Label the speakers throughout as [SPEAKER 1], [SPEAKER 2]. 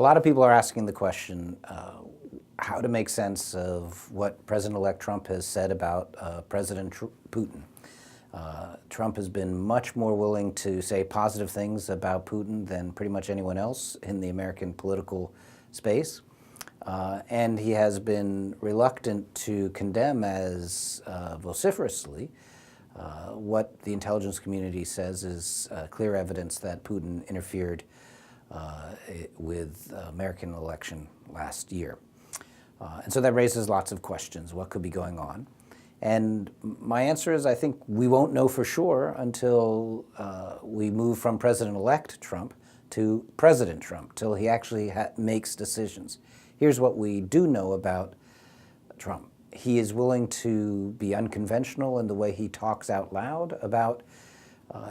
[SPEAKER 1] lot of people are asking the question, how to make sense of what President-elect Trump has said about President Putin. Trump has been much more willing to say positive things about Putin than pretty much anyone else in the American political space. And he has been reluctant to condemn as vociferously what the intelligence community says is clear evidence that Putin interfered with the American election last year. And so that raises lots of questions. What could be going on? And my answer is I think we won't know for sure until we move from President-elect Trump to President Trump, till he actually makes decisions. Here's what we do know about Trump. He is willing to be unconventional in the way he talks out loud about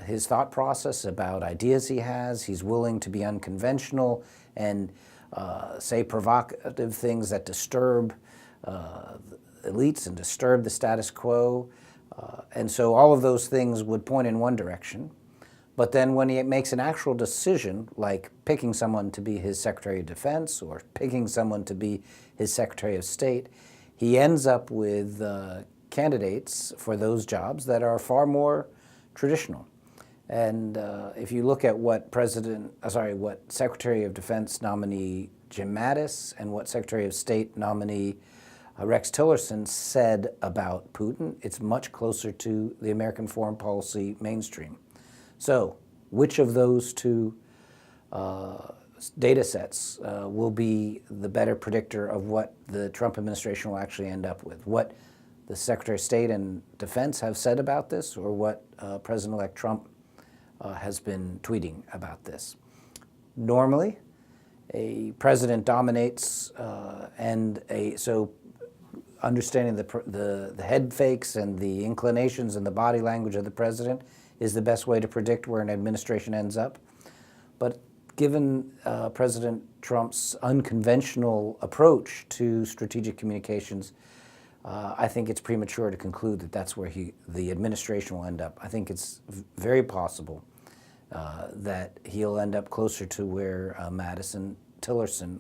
[SPEAKER 1] his thought process, about ideas he has. He's willing to be unconventional and say provocative things that disturb elites and disturb the status quo. And so all of those things would point in one direction. But then when he makes an actual decision, like picking someone to be his Secretary of Defense or picking someone to be his Secretary of State, he ends up with candidates for those jobs that are far more traditional. And if you look at what what Secretary of Defense nominee Jim Mattis and what Secretary of State nominee Rex Tillerson said about Putin, it's much closer to the American foreign policy mainstream. So which of those two data sets will be the better predictor of what the Trump administration will actually end up with? What the Secretary of State and Defense have said about this, or what President-elect Trump has been tweeting about this? Normally, a president dominates, so understanding the head fakes and the inclinations and the body language of the president is the best way to predict where an administration ends up. But given President Trump's unconventional approach to strategic communications, I think it's premature to conclude that that's where the administration will end up. I think it's very possible that he'll end up closer to where Mattis and Tillerson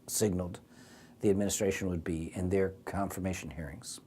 [SPEAKER 1] signaled the administration would be in their confirmation hearings.